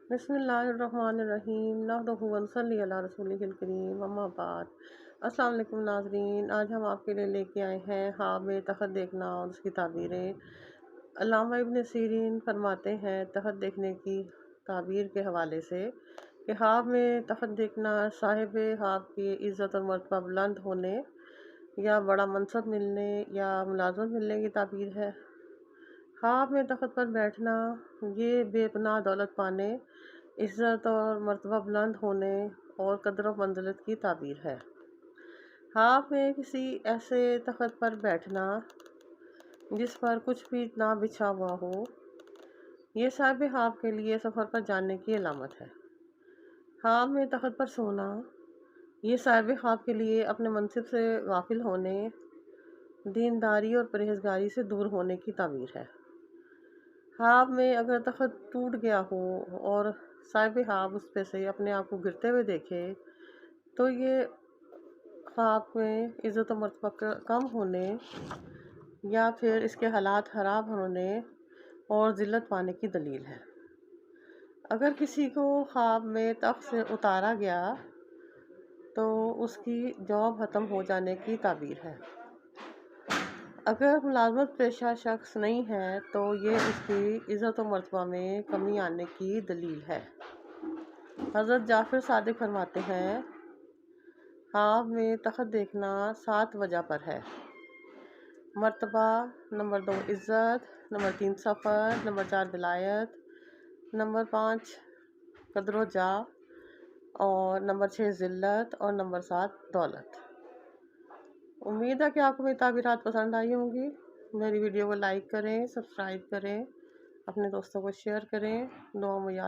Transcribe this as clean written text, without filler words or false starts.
बिस्मिल्लाहिर्रहमानिर्रहीम नहमदुहु व नसल्ली अला रसूलिहिल करीम अम्मा बाद। अस्सलाम वालेकुम नाज़रीन, आज हम आपके लिए लेके आए हैं ख्वाब में तख़त देखना और उसकी ताबीरें। अल्लामा इब्न सीरीन फरमाते हैं तख़त देखने की ताबीर के हवाले से कि ख्वाब में तख़त देखना साहिब ख्वाब की इज़्ज़त और मर्तबा बुलंद होने या बड़ा मनसब मिलने या मुलाज़मत मिलने की ताबीर है। ख्वाब में तख़त पर बैठना ये बेपनाह दौलत पाने, इज़्ज़त और मर्तबा बुलंद होने और कदर व मंज़िलत की ताबीर है। ख्वाब में किसी ऐसे तख़त पर बैठना जिस पर कुछ भी ना बिछा हुआ हो, ये साहिब ख्वाब के लिए सफ़र पर जाने की अलामत है। ख्वाब में तख़त पर सोना ये साहिब ख्वाब के लिए अपने मनसिब से गाफिल होने, दीनदारी और परहेज़गारी से दूर होने की ताबीर है। ख्वाब में अगर तख़त टूट गया हो और साहिब ख्वाब उस पे से अपने आप को गिरते हुए देखे, तो ये ख्वाब में इज़्ज़त और मर्तबा कम होने या फिर इसके हालात ख़राब होने और ज़िल्लत पाने की दलील है। अगर किसी को ख्वाब में तख्त से उतारा गया तो उसकी जॉब ख़त्म हो जाने की ताबीर है। अगर मुलाज़मत पेशा शख्स नहीं है तो ये उसकी इज़्ज़त और मर्तबा में कमी आने की दलील है। हज़रत जाफ़र सादिक फरमाते हैं, ख्वाब में तख़त देखना 7 वजह पर है। मर्तबा, नंबर 2 इज़्ज़त, नंबर 3 सफ़र, नंबर 4 विलायत, नंबर 5 कदर व जाह और नंबर 6 ज़िल्लत और नंबर 7 दौलत। उम्मीद है कि आपको मेरी ताबीरात पसंद आई होंगी। मेरी वीडियो को लाइक करें, सब्सक्राइब करें, अपने दोस्तों को शेयर करें, दुआ में याद